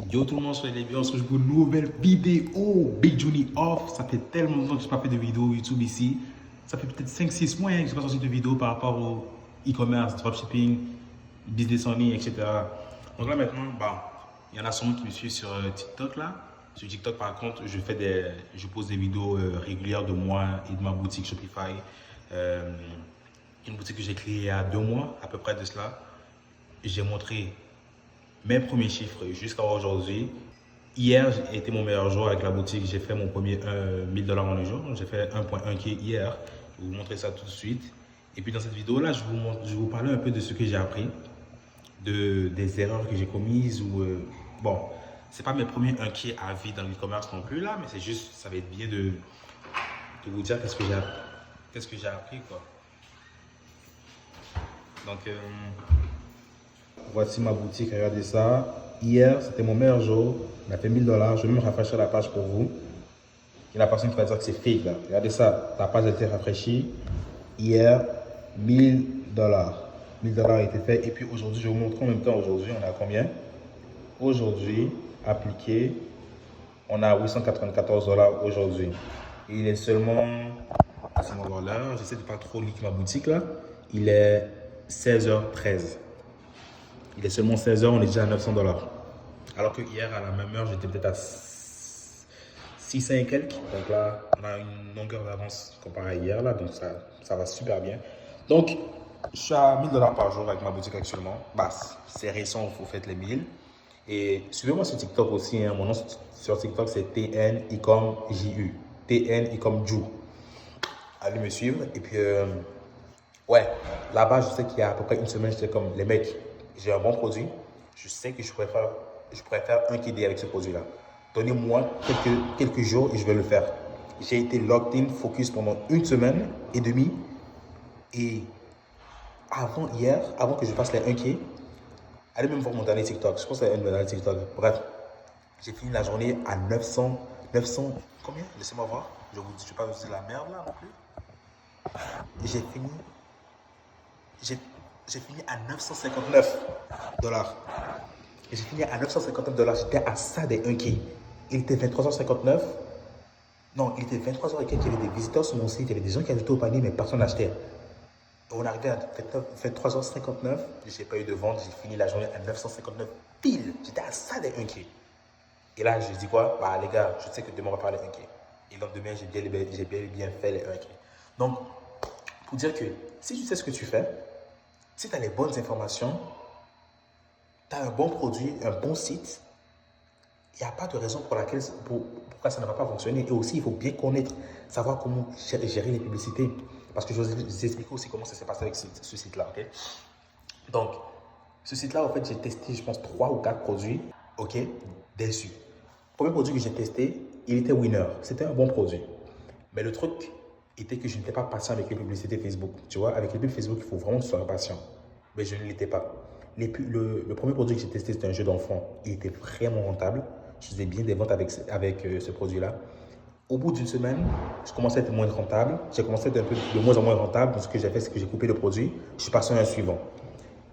Yo tout le monde, soyez les bienvenus, on se retrouve pour une nouvelle vidéo. Big Johnny Off, ça fait tellement longtemps que je n'ai pas fait de vidéo YouTube ici. Ça fait peut-être 5-6 mois que je n'ai pas sorti de vidéo par rapport au e-commerce, dropshipping, business en ligne, etc. Donc là maintenant, il y en a sûrement qui me suivent sur TikTok là. Sur TikTok par contre, je pose des vidéos régulières de moi et de ma boutique Shopify. Une boutique que j'ai créée il y a 2 mois à peu près de cela. J'ai montré mes premiers chiffres jusqu'à aujourd'hui. Hier a été mon meilleur jour avec la boutique. J'ai fait mon premier 1000 $ en un jour. J'ai fait 1,1K hier. Je vais vous montrer ça tout de suite. Et puis dans cette vidéo-là, je vais vous parler un peu de ce que j'ai appris, des erreurs que j'ai commises. Bon, c'est pas mes premiers 1K à vie dans l'e-commerce non plus là, mais c'est juste, ça va être bien de vous dire qu'est-ce que j'ai appris quoi. Donc, voici ma boutique, regardez ça. Hier, c'était mon meilleur jour. On a fait 1000 $. Je vais même rafraîchir la page pour vous. Il y a la personne qui va dire que c'est fake là. Regardez ça, la page a été rafraîchie. Hier, 1000 $. 1000 $ a été fait. Et puis aujourd'hui, je vais vous montrer en même temps. Aujourd'hui, on a combien? Aujourd'hui, appliqué, on a 894 $ aujourd'hui. Il est seulement, laissez-moi voir l'heure, j'essaie de pas trop liquer ma boutique là. Il est 16h13. Il est seulement 16h, on est déjà à 900 $. Alors que hier, à la même heure, j'étais peut-être à 600 et quelques. Donc là, on a une longueur d'avance comparé à hier, là, donc ça va super bien. Donc, je suis à 1000 $ par jour avec ma boutique actuellement. C'est récent, vous faites les 1000. Et suivez-moi sur TikTok aussi. Mon nom sur TikTok, c'est TNI comme JU. TNI comme Ju. Allez me suivre. Et puis, ouais, là-bas, je sais qu'il y a à peu près une semaine, j'étais comme les mecs. J'ai un bon produit, je sais que je pourrais faire un KD avec ce produit-là. Donnez-moi quelques jours et je vais le faire. J'ai été locked in, focus pendant une semaine et demie. Et avant que je fasse les 1K, allez même voir mon dernier TikTok. Je pense que c'est un de mes derniers TikTok. Bref, j'ai fini la journée à 900, combien? Laissez-moi voir. Je ne vais pas vous dire la merde là non plus. J'ai fini à 959 $. Et j'ai fini à 959 $. J'étais à ça des 1K. Il était 23h59. Non, il était 23h et quelques. Il y avait des visiteurs sur mon site. Il y avait des gens qui ajoutaient au panier, mais personne n'achetait. On arrivait à 23h59. Je n'ai pas eu de vente. J'ai fini la journée à 959 pile. J'étais à ça des 1K. Et là, je dis quoi? Les gars, je sais que demain, on va faire les 1K. Et donc, demain, j'ai bien fait les 1K. Donc, pour dire que si tu sais ce que tu fais, si tu as les bonnes informations, tu as un bon produit, un bon site, il n'y a pas de raison pourquoi ça ne va pas fonctionner. Et aussi, il faut bien connaître, savoir comment gérer les publicités. Parce que je vais vous expliquer aussi comment ça s'est passé avec ce site-là. Okay? Donc, ce site-là, en fait, j'ai testé, je pense, 3 ou 4 produits. OK, déçu. Le premier produit que j'ai testé, il était winner. C'était un bon produit. Mais le truc était que je n'étais pas patient avec les publicités Facebook. Tu vois, avec les publicités Facebook, il faut vraiment que tu sois patient. Mais je ne l'étais pas. Le premier produit que j'ai testé, c'était un jeu d'enfant. Il était vraiment rentable. Je faisais bien des ventes avec ce produit-là. Au bout d'une semaine, je commençais à être moins rentable. J'ai commencé à être un peu de moins en moins rentable. Donc, ce que j'ai fait, c'est que j'ai coupé le produit. Je suis passé à un suivant.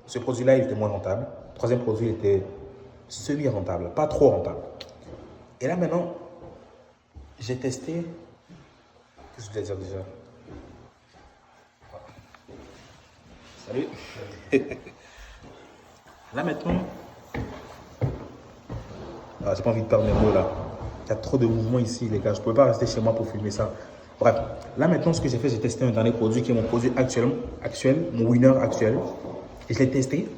Ce produit-là, il était moins rentable. Le troisième produit, il était semi-rentable, pas trop rentable. Et là, maintenant, j'ai testé. Qu'est-ce que je voulais dire déjà? Salut. Là maintenant, j'ai pas envie de perdre mes mots là. Il y a trop de mouvements ici les gars, je ne pouvais pas rester chez moi pour filmer ça. Bref, là maintenant ce que j'ai fait, j'ai testé un dernier produit qui est mon produit actuel, mon winner actuel. Et je l'ai testé.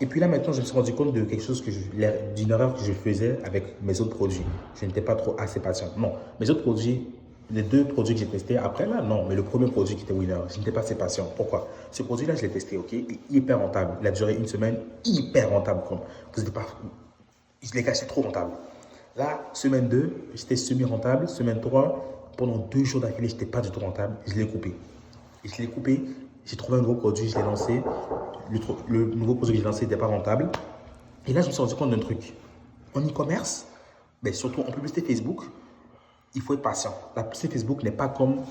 Et puis là maintenant, je me suis rendu compte de quelque chose d'une erreur que je faisais avec mes autres produits. Je n'étais pas trop assez patient. Non, mes autres produits, les 2 produits que j'ai testés, après là, non, mais le premier produit qui était winner, je n'étais pas assez patient. Pourquoi? Ce produit-là, je l'ai testé, ok? Il est hyper rentable. Il a duré une semaine, hyper rentable. Je l'ai caché trop rentable. Là, semaine 2, j'étais semi-rentable. Semaine 3, pendant 2 jours d'affilée, je n'étais pas du tout rentable. Je l'ai coupé. Et je l'ai coupé, j'ai trouvé un nouveau produit, je l'ai lancé. Le nouveau produit que j'ai lancé n'était pas rentable. Et là, je me suis rendu compte d'un truc. En e-commerce, mais surtout en publicité Facebook, il faut être patient. La publicité Facebook n'est pas comme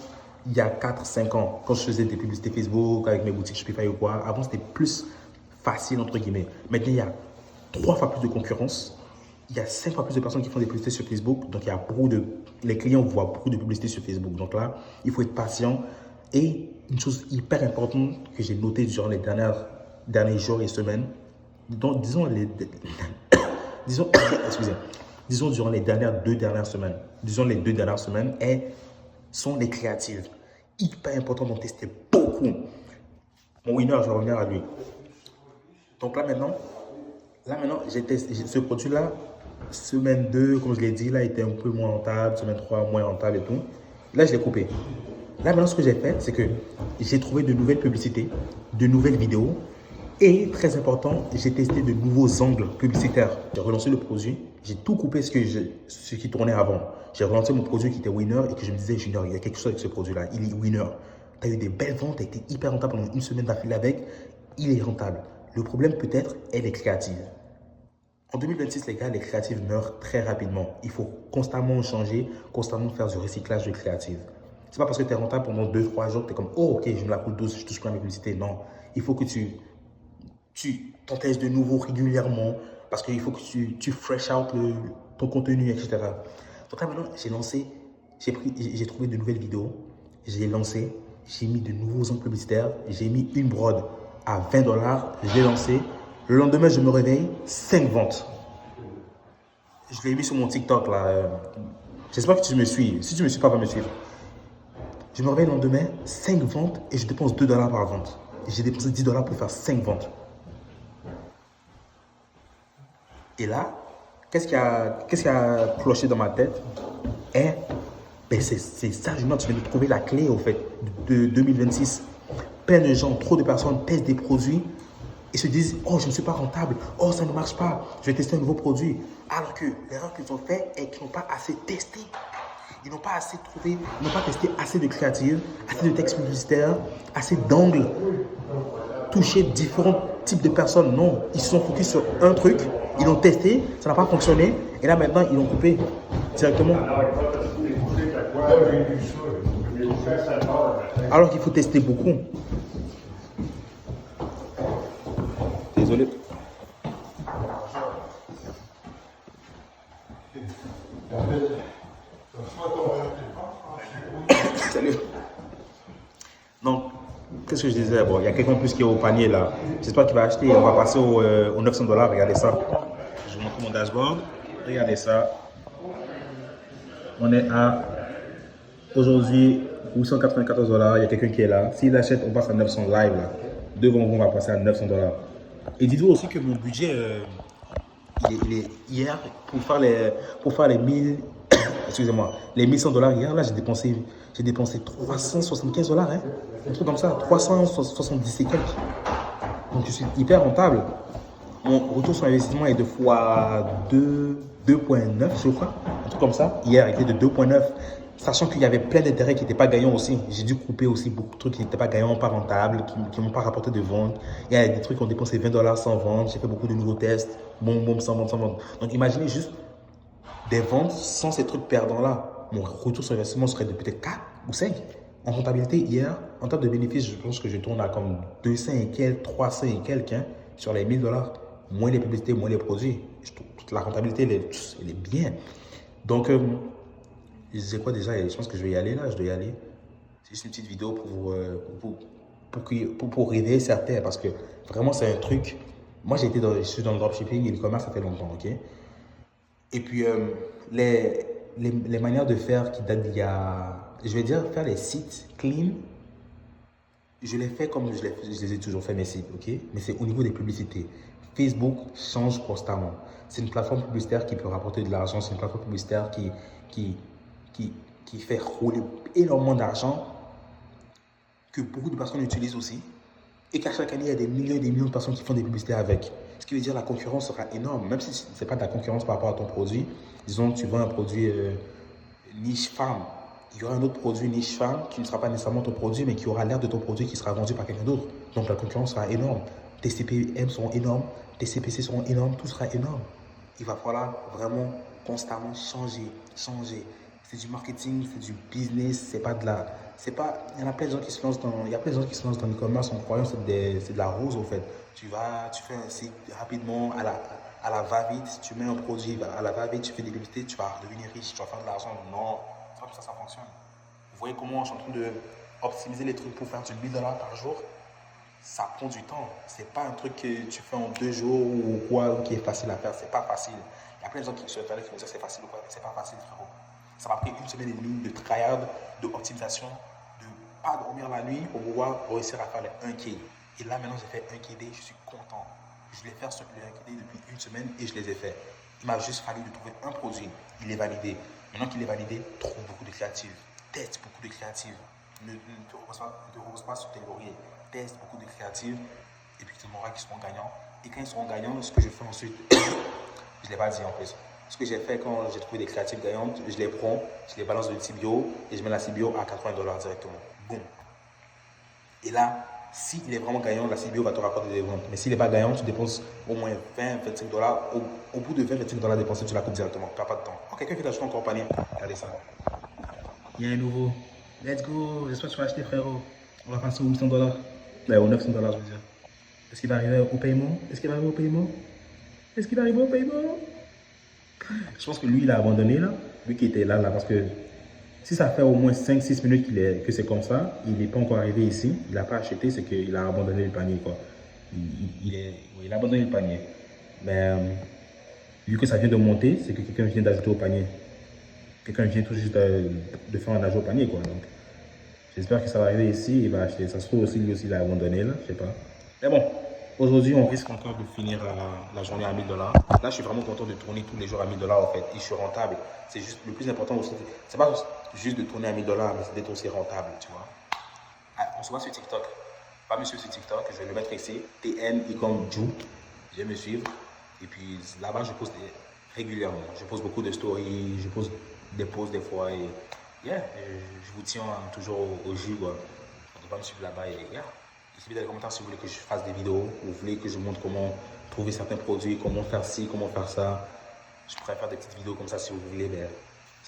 il y a 4-5 ans, quand je faisais des publicités Facebook avec mes boutiques Shopify ou quoi. Avant, c'était plus facile, entre guillemets. Maintenant, il y a 3 fois plus de concurrence. il y a 5 fois plus de personnes qui font des publicités sur Facebook. Donc, il y a beaucoup de... Les clients voient beaucoup de publicités sur Facebook. Donc là, il faut être patient. Et une chose hyper importante que j'ai notée durant les derniers jours et semaines, donc, disons durant les deux dernières semaines, sont les créatives. Hyper important d'en tester beaucoup. Mon winner, je vais revenir à lui. Donc là maintenant, j'ai testé ce produit-là. Semaine 2, comme je l'ai dit, là, il était un peu moins rentable. Semaine 3, moins rentable et tout. Là, je l'ai coupé. Là, maintenant, ce que j'ai fait, c'est que j'ai trouvé de nouvelles publicités, de nouvelles vidéos. Et, très important, j'ai testé de nouveaux angles publicitaires. J'ai relancé le produit. J'ai tout coupé ce qui tournait avant. J'ai relancé mon produit qui était winner et que je me disais, Junior, il y a quelque chose avec ce produit-là. Il est winner. Tu as eu des belles ventes, tu as été hyper rentable pendant une semaine d'affilée avec. Il est rentable. Le problème, peut-être, est les créatives. En 2026, les gars, les créatives meurent très rapidement. Il faut constamment changer, constamment faire du recyclage de créatives. C'est pas parce que tu es rentable pendant 2-3 jours que tu es comme, oh, ok, je me la coule douce, je touche plein de publicité. Non, il faut que tu t'en testes de nouveau régulièrement parce qu'il faut que tu fresh out ton contenu, etc. Donc là, maintenant, j'ai trouvé de nouvelles vidéos, j'ai lancé, j'ai mis de nouveaux angles publicitaires, j'ai mis une brode à 20 $, je l'ai lancé. Le lendemain, je me réveille, 5 ventes. Je l'ai mis sur mon TikTok là. J'espère que tu me suis. Si tu ne me suis pas, va me suivre. Je me réveille le lendemain, 5 ventes et je dépense 2 $ par vente. J'ai dépensé 10 $ pour faire 5 ventes. Et là, qu'est-ce qui a cloché dans ma tête? Ben c'est ça, je viens de trouver la clé au fait de 2026. Plein de gens, trop de personnes testent des produits et se disent, oh, je ne suis pas rentable, oh, ça ne marche pas, je vais tester un nouveau produit. Alors que l'erreur qu'ils ont fait est qu'ils n'ont pas assez testé. Ils n'ont pas assez trouvé, ils n'ont pas testé assez de créatives, assez de textes publicitaires, assez d'angles, toucher différents types de personnes. Non, ils se sont focus sur un truc, ils l'ont testé, ça n'a pas fonctionné, et là maintenant ils l'ont coupé directement. Alors qu'il faut tester beaucoup. Désolé. Salut. Donc, qu'est-ce que je disais? Bon, il y a quelqu'un en plus qui est au panier là. J'espère qu'il va acheter. On va passer aux 900 $. Regardez ça. Je vous montre mon dashboard. Regardez ça. On est à aujourd'hui 894 $. Il y a quelqu'un qui est là. S'il achète, on passe à 900 live là. Devant vous, on va passer à 900 $. Et dites-vous aussi que mon budget, il est hier pour faire les 1000, excusez-moi, les 1100 $ hier, là j'ai dépensé 375 $, hein, un truc comme ça, 370 et quelques. Donc je suis hyper rentable. Mon retour sur investissement est de fois 2,9 je crois, un truc comme ça. Hier il était de 2,9, sachant qu'il y avait plein d'intérêts qui n'étaient pas gagnants aussi. J'ai dû couper aussi beaucoup de trucs qui n'étaient pas gagnants, pas rentables, qui ne m'ont pas rapporté de vente. Il y a des trucs qui ont dépensé 20 $ sans vente. J'ai fait beaucoup de nouveaux tests, bon, sans vente. Donc imaginez juste des ventes sans ces trucs perdants-là. Mon retour sur investissement serait de peut-être 4 ou 5. En rentabilité, hier, en termes de bénéfices, je pense que je tourne à comme 200 et quelques, 300 et quelques, hein, sur les 1000 $. Moins les publicités, moins les produits. Je trouve la rentabilité, elle est bien. Donc, je disais quoi déjà? Je pense que je vais y aller là, je dois y aller. C'est juste une petite vidéo pour réveiller certains parce que vraiment c'est un truc. Moi je suis dans le dropshipping et le commerce ça fait longtemps, ok? Et puis les manières de faire qui datent d'il y a, je vais dire faire les sites clean, je les fais comme je les ai toujours fait mes sites, ok? Mais c'est au niveau des publicités. Facebook change constamment. C'est une plateforme publicitaire qui peut rapporter de l'argent, c'est une plateforme publicitaire qui fait rouler énormément d'argent, que beaucoup de personnes utilisent aussi, et qu'à chaque année, il y a des millions et des millions de personnes qui font des publicités avec. Ce qui veut dire que la concurrence sera énorme, même si ce n'est pas de la concurrence par rapport à ton produit. Disons que tu vends un produit niche femme, il y aura un autre produit niche femme qui ne sera pas nécessairement ton produit, mais qui aura l'air de ton produit qui sera vendu par quelqu'un d'autre. Donc la concurrence sera énorme. Tes CPM seront énormes, tes CPC seront énormes, tout sera énorme. Il va falloir vraiment constamment changer. c'est du marketing, c'est du business, c'est pas de la... C'est pas... Il y en a plein de gens qui se lancent dans... Il y a plein de gens qui se lancent dans l'e-commerce en croyant que c'est de la rose, au fait. Tu vas, tu fais un site rapidement, à la va-vite, tu mets un produit, à la va-vite, tu fais des publicités, tu vas devenir riche, tu vas faire de l'argent. Non, c'est pas comme ça fonctionne. Vous voyez comment je suis en train de optimiser les trucs pour faire du 1000 $ par jour? Ça prend du temps. C'est pas un truc que tu fais en 2 jours ou quoi, qui est facile à faire. C'est pas facile. Il y a plein de gens qui sur Internet qui vont dire que c'est facile ou quoi, mais c'est pas facile, frérot. Ça m'a pris 1 semaine et demie de tryhard, d'optimisation, de pas dormir la nuit pour pouvoir réussir à faire les 1K. Et là, maintenant, j'ai fait 1KD, je suis content. Je voulais faire ce les 1KD depuis 1 semaine et je les ai fait. Il m'a juste fallu de trouver un produit. Il est validé. Maintenant qu'il est validé, trouve beaucoup de créatives. Teste beaucoup de créatives. Ne te repose pas sur tes lauriers. Teste beaucoup de créatives et puis tu verras qu'ils seront gagnants. Et quand ils seront gagnants, ce que je fais ensuite, je ne l'ai pas dit en plus. Ce que j'ai fait quand j'ai trouvé des créatives gagnantes, je les prends, je les balance dans une CBO et je mets la CBO à 80 $ directement. Boum. Et là, s'il est vraiment gagnant, la CBO va te rapporter des ventes. Mais s'il n'est pas gagnant, tu dépenses au moins 20-25 $. Au bout de 20-25 $ dépensés, tu la coupes directement. Tu n'as pas de temps. Oh, quelqu'un qui t'achète encore au panier. Regardez ça. Il y a un nouveau. Let's go. J'espère que tu vas acheter, frérot. On va passer aux 800 $. Ouais, aux 900 $, je veux dire. Est-ce qu'il va arriver au paiement? Est-ce qu'il va arriver au paiement? Est-ce qu'il va arriver au paiement? Je pense que lui, il a abandonné là. Lui qui était là, parce que si ça fait au moins 5-6 minutes que c'est comme ça, il n'est pas encore arrivé ici. Il n'a pas acheté, c'est qu'il a abandonné le panier, quoi. Il a abandonné le panier. Mais vu que ça vient de monter, c'est que quelqu'un vient d'ajouter au panier. Quelqu'un vient tout juste de faire un ajout au panier, quoi. Donc, j'espère que ça va arriver ici, il va acheter. Ça se trouve aussi, lui aussi, il a abandonné, là, je sais pas. Mais bon, aujourd'hui, on risque encore de finir la journée à 1000 $. Là, je suis vraiment content de tourner tous les jours à 1000 $, en fait. Et je suis rentable. C'est juste, le plus important aussi, c'est pas juste de tourner à 1000 $, mais c'est d'être aussi rentable, tu vois. Ah, on se voit sur TikTok. Pas monsieur sur TikTok, je vais le mettre ici. TN, comme Ju. Viens me suivre. Et puis là-bas, je poste régulièrement. Je pose beaucoup de stories, je pose des posts des fois. Et yeah, je vous tiens toujours au jus, quoi. On va me suivre là-bas et yeah. Il suffit dans les commentaires si vous voulez que je fasse des vidéos, ou vous voulez que je montre comment trouver certains produits, comment faire ci, comment faire ça. Je pourrais faire des petites vidéos comme ça si vous voulez. Mais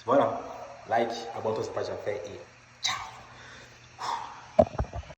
voilà, like, abonne-toi si ce n'est pas déjà fait et